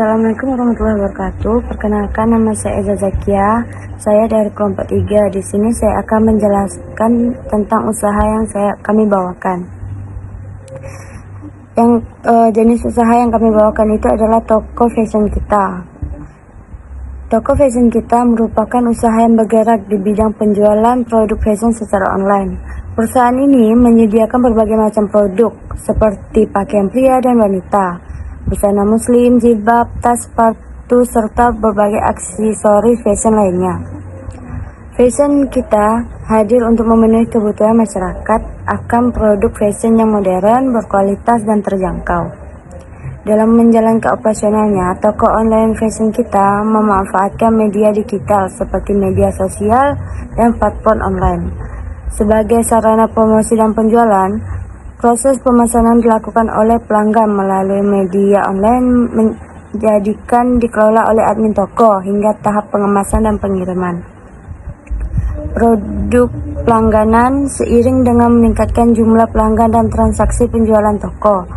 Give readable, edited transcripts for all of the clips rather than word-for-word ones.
Assalamualaikum warahmatullahi wabarakatuh. Perkenalkan, nama saya Eza Zakia. Saya dari kelompok 3. Di sini saya akan menjelaskan tentang usaha yang kami bawakan. Jenis usaha yang kami bawakan itu adalah toko fashion kita. Toko fashion kita merupakan usaha yang bergerak di bidang penjualan produk fashion secara online. Perusahaan ini menyediakan berbagai macam produk seperti pakaian pria dan wanita, busana muslim, jilbab, tas, sepatu, serta berbagai aksesoris fashion lainnya. Fashion kita hadir untuk memenuhi kebutuhan masyarakat akan produk fashion yang modern, berkualitas, dan terjangkau. Dalam menjalankan operasionalnya, toko online fashion kita memanfaatkan media digital seperti media sosial dan platform online. Sebagai sarana promosi dan penjualan, proses pemesanan dilakukan oleh pelanggan melalui media online dikelola oleh admin toko hingga tahap pengemasan dan pengiriman produk pelangganan. Seiring dengan meningkatkan jumlah pelanggan dan transaksi penjualan toko,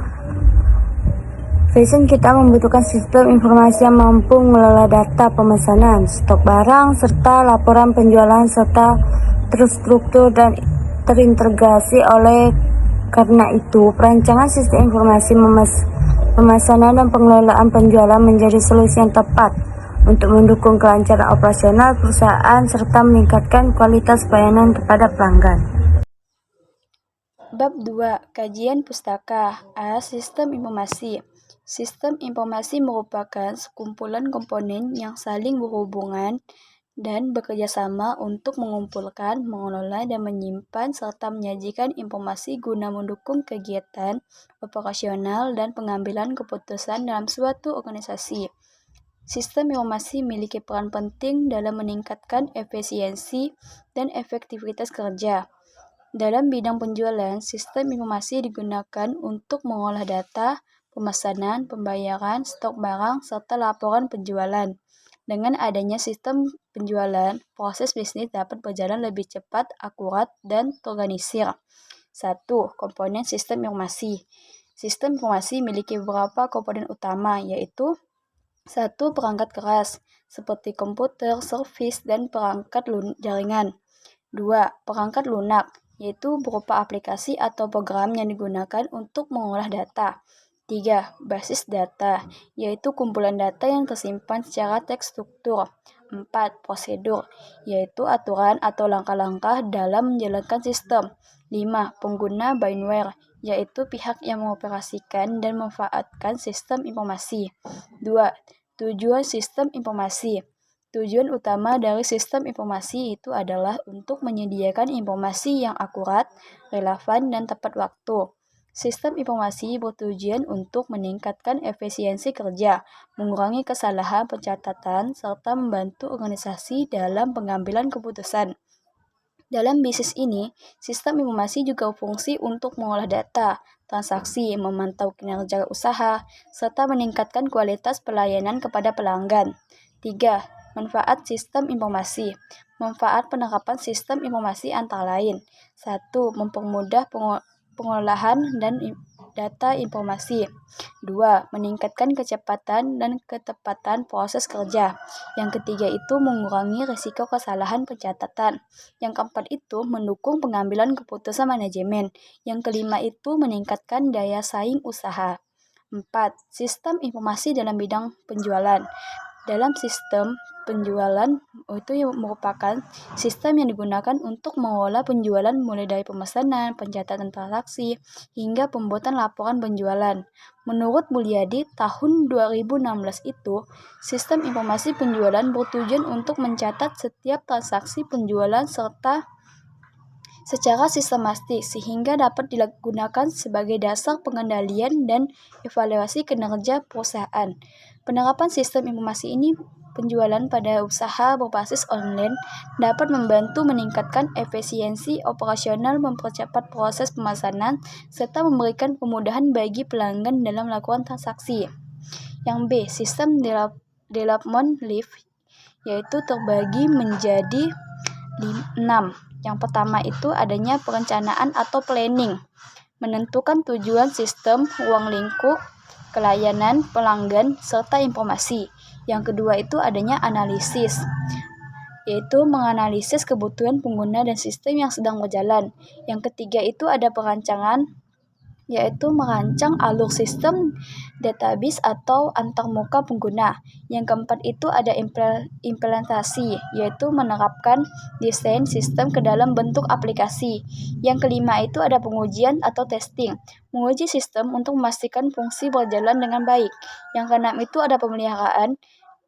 fashion kita membutuhkan sistem informasi yang mampu mengelola data pemesanan, stok barang, serta laporan penjualan, serta terstruktur dan terintegrasi. Karena itu, perancangan sistem informasi pemesanan dan pengelolaan penjualan menjadi solusi yang tepat untuk mendukung kelancaran operasional perusahaan serta meningkatkan kualitas pelayanan kepada pelanggan. Bab 2. Kajian pustaka. A. Sistem informasi. Sistem informasi merupakan sekumpulan komponen yang saling berhubungan dan bekerjasama untuk mengumpulkan, mengelola, dan menyimpan serta menyajikan informasi guna mendukung kegiatan operasional dan pengambilan keputusan dalam suatu organisasi. Sistem informasi memiliki peran penting dalam meningkatkan efisiensi dan efektivitas kerja. Dalam bidang penjualan, sistem informasi digunakan untuk mengolah data, pemesanan, pembayaran, stok barang, serta laporan penjualan. Dengan adanya sistem penjualan, proses bisnis dapat berjalan lebih cepat, akurat, dan terorganisir. 1. Komponen sistem informasi. Sistem informasi memiliki beberapa komponen utama, yaitu 1. Perangkat keras, seperti komputer, servis, dan perangkat jaringan. 2. Perangkat lunak, yaitu berupa aplikasi atau program yang digunakan untuk mengolah data. 3. Basis data, yaitu kumpulan data yang tersimpan secara terstruktur. 4. Prosedur, yaitu aturan atau langkah-langkah dalam menjalankan sistem. 5. Pengguna binware, yaitu pihak yang mengoperasikan dan memanfaatkan sistem informasi. 2. Tujuan sistem informasi. Tujuan utama dari sistem informasi itu adalah untuk menyediakan informasi yang akurat, relevan, dan tepat waktu. Sistem informasi bertujuan untuk meningkatkan efisiensi kerja, mengurangi kesalahan pencatatan, serta membantu organisasi dalam pengambilan keputusan. Dalam bisnis ini, sistem informasi juga berfungsi untuk mengolah data, transaksi, memantau kinerja usaha, serta meningkatkan kualitas pelayanan kepada pelanggan. 3. Manfaat sistem informasi. Manfaat penerapan sistem informasi antara lain: 1. Mempermudah pengolahan dan data informasi. 2. Meningkatkan kecepatan dan ketepatan proses kerja. Yang ketiga itu mengurangi risiko kesalahan pencatatan. Yang keempat itu mendukung pengambilan keputusan manajemen. Yang kelima itu meningkatkan daya saing usaha. 4. Sistem informasi dalam bidang penjualan. Dalam sistem penjualan itu merupakan sistem yang digunakan untuk mengelola penjualan mulai dari pemesanan, pencatatan transaksi, hingga pembuatan laporan penjualan. Menurut Mulyadi, tahun 2016 itu, sistem informasi penjualan bertujuan untuk mencatat setiap transaksi penjualan secara sistematis sehingga dapat digunakan sebagai dasar pengendalian dan evaluasi kinerja perusahaan. Penerapan sistem informasi ini penjualan pada usaha berbasis online dapat membantu meningkatkan efisiensi operasional, mempercepat proses pemesanan, serta memberikan kemudahan bagi pelanggan dalam melakukan transaksi. Yang B. Sistem development lift, yaitu terbagi menjadi 6. Yang pertama itu adanya perencanaan atau planning, menentukan tujuan sistem ruang lingkup, kelayanan pelanggan, serta informasi. Yang kedua itu adanya analisis, yaitu menganalisis kebutuhan pengguna dan sistem yang sedang berjalan. Yang ketiga itu ada perancangan, yaitu merancang alur sistem, database atau antarmuka pengguna. Yang keempat itu ada implementasi, yaitu menerapkan desain sistem ke dalam bentuk aplikasi. Yang kelima itu ada pengujian atau testing, menguji sistem untuk memastikan fungsi berjalan dengan baik. Yang keenam itu ada pemeliharaan,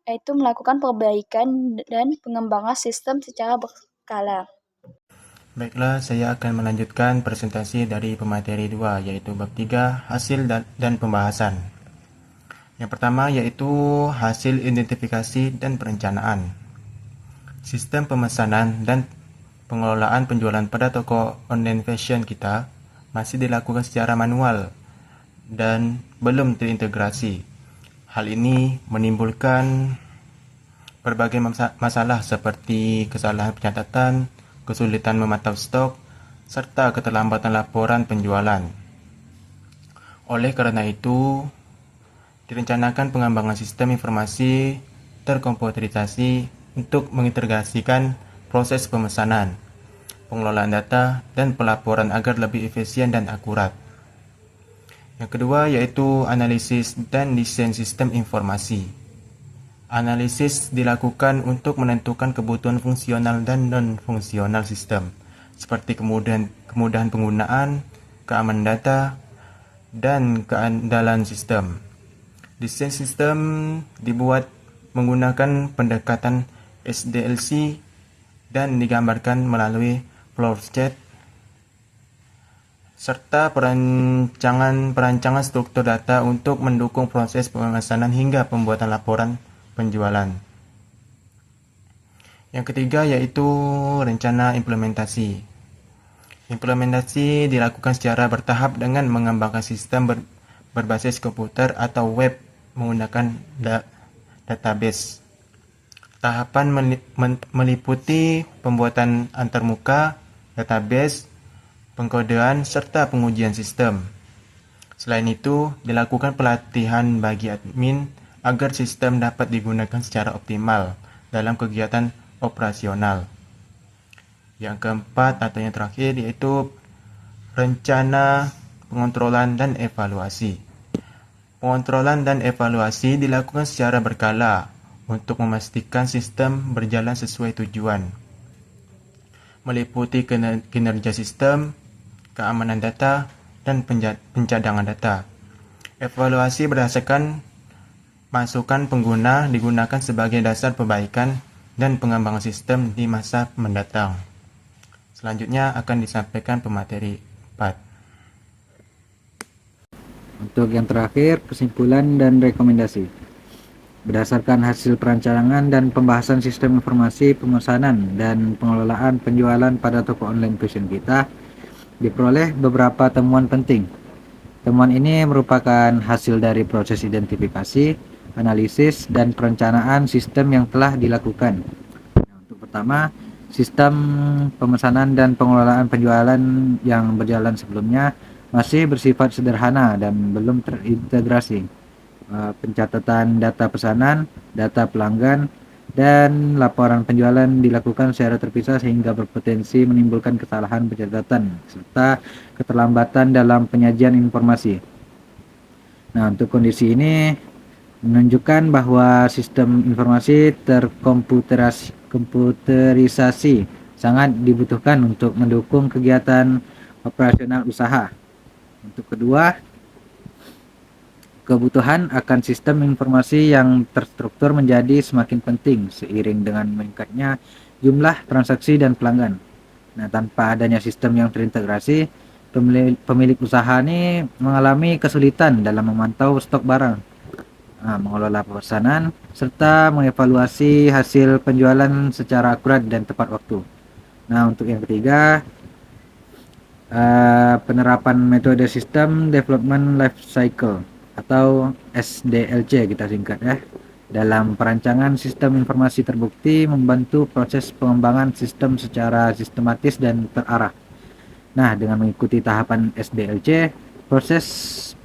yaitu melakukan perbaikan dan pengembangan sistem secara berkala. Baiklah, saya akan melanjutkan presentasi dari pemateri 2, yaitu bab 3, hasil dan pembahasan. Yang pertama yaitu hasil identifikasi dan perencanaan. Sistem pemesanan dan pengelolaan penjualan pada toko online fashion kita masih dilakukan secara manual dan belum terintegrasi. Hal ini menimbulkan berbagai masalah seperti kesalahan pencatatan, kesulitan memantau stok, serta keterlambatan laporan penjualan. Oleh karena itu, direncanakan pengembangan sistem informasi terkomputerisasi untuk mengintegrasikan proses pemesanan, pengelolaan data, dan pelaporan agar lebih efisien dan akurat. Yang kedua yaitu analisis dan desain sistem informasi. Analisis dilakukan untuk menentukan kebutuhan fungsional dan non-fungsional sistem, seperti kemudahan penggunaan, keamanan data, dan keandalan sistem. Desain sistem dibuat menggunakan pendekatan SDLC dan digambarkan melalui flowchart serta perancangan struktur data untuk mendukung proses pemesanan hingga pembuatan laporan penjualan. Yang ketiga yaitu rencana implementasi. Implementasi dilakukan secara bertahap dengan mengembangkan sistem berbasis komputer atau web menggunakan database. Tahapan meliputi pembuatan antarmuka, database, pengkodean, serta pengujian sistem. Selain itu, dilakukan pelatihan bagi admin agar sistem dapat digunakan secara optimal dalam kegiatan operasional. Yang keempat atau yang terakhir yaitu rencana pengontrolan dan evaluasi. Pengontrolan dan evaluasi dilakukan secara berkala untuk memastikan sistem berjalan sesuai tujuan, meliputi kinerja sistem, keamanan data, dan pencadangan data. Evaluasi berdasarkan masukan pengguna digunakan sebagai dasar perbaikan dan pengembangan sistem di masa mendatang. Selanjutnya akan disampaikan pemateri 4. Untuk yang terakhir, kesimpulan dan rekomendasi. Berdasarkan hasil perancangan dan pembahasan sistem informasi pemesanan dan pengelolaan penjualan pada toko online fashion kita, diperoleh beberapa temuan penting. Temuan ini merupakan hasil dari proses identifikasi, analisis, dan perencanaan sistem yang telah dilakukan. Nah, untuk pertama, sistem pemesanan dan pengelolaan penjualan yang berjalan sebelumnya masih bersifat sederhana dan belum terintegrasi. Pencatatan data pesanan, data pelanggan, dan laporan penjualan dilakukan secara terpisah sehingga berpotensi menimbulkan kesalahan pencatatan serta keterlambatan dalam penyajian informasi. Nah, untuk kondisi ini menunjukkan bahwa sistem informasi komputerisasi sangat dibutuhkan untuk mendukung kegiatan operasional usaha. Untuk kedua, kebutuhan akan sistem informasi yang terstruktur menjadi semakin penting seiring dengan meningkatnya jumlah transaksi dan pelanggan. Nah, tanpa adanya sistem yang terintegrasi, pemilik usaha ini mengalami kesulitan dalam memantau stok barang, mengelola pesanan, serta mengevaluasi hasil penjualan secara akurat dan tepat waktu. Nah, untuk yang ketiga, penerapan metode System Development Life Cycle atau SDLC kita singkat ya, dalam perancangan sistem informasi terbukti membantu proses pengembangan sistem secara sistematis dan terarah. Nah, dengan mengikuti tahapan SDLC, proses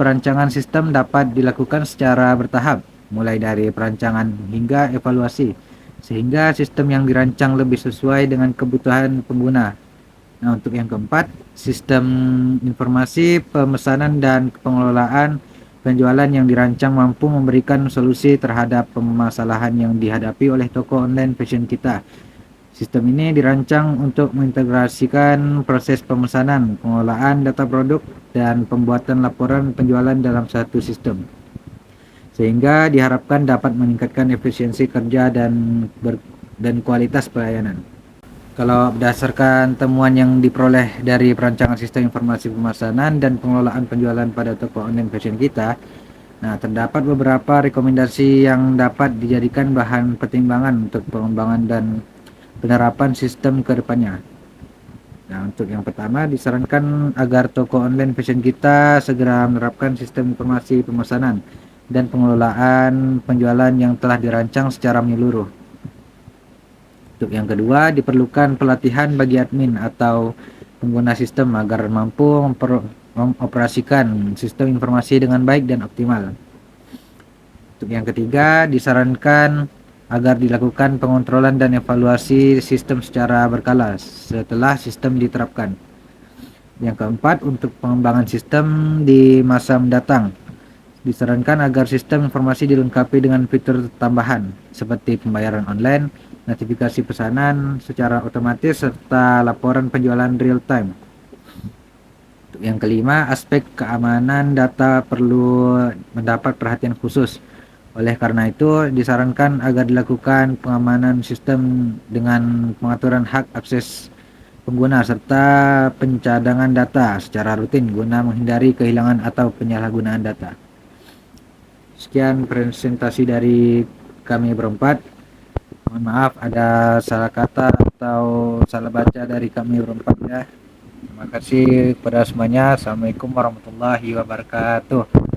perancangan sistem dapat dilakukan secara bertahap, mulai dari perancangan hingga evaluasi, sehingga sistem yang dirancang lebih sesuai dengan kebutuhan pengguna. Nah, untuk yang keempat, sistem informasi pemesanan dan pengelolaan penjualan yang dirancang mampu memberikan solusi terhadap permasalahan yang dihadapi oleh toko online fashion kita. Sistem ini dirancang untuk mengintegrasikan proses pemesanan, pengelolaan data produk, dan pembuatan laporan penjualan dalam satu sistem, sehingga diharapkan dapat meningkatkan efisiensi kerja dan kualitas pelayanan. Kalau berdasarkan temuan yang diperoleh dari perancangan sistem informasi pemesanan dan pengelolaan penjualan pada toko online fashion kita, nah, terdapat beberapa rekomendasi yang dapat dijadikan bahan pertimbangan untuk pengembangan dan penerapan sistem ke depannya. Nah, untuk yang pertama, disarankan agar toko online fashion kita segera menerapkan sistem informasi pemesanan dan pengelolaan penjualan yang telah dirancang secara menyeluruh. Untuk yang kedua, diperlukan pelatihan bagi admin atau pengguna sistem agar mampu mengoperasikan sistem informasi dengan baik dan optimal. Untuk yang ketiga, disarankan agar dilakukan pengontrolan dan evaluasi sistem secara berkala setelah sistem diterapkan. Yang keempat, untuk pengembangan sistem di masa mendatang, disarankan agar sistem informasi dilengkapi dengan fitur tambahan seperti pembayaran online, notifikasi pesanan secara otomatis, serta laporan penjualan real time. Untuk yang kelima, aspek keamanan data perlu mendapat perhatian khusus. Oleh karena itu, disarankan agar dilakukan pengamanan sistem dengan pengaturan hak akses pengguna serta pencadangan data secara rutin guna menghindari kehilangan atau penyalahgunaan data. Sekian presentasi dari kami berempat. Mohon maaf ada salah kata atau salah baca dari kami berempat ya. Terima kasih kepada semuanya. Assalamualaikum warahmatullahi wabarakatuh.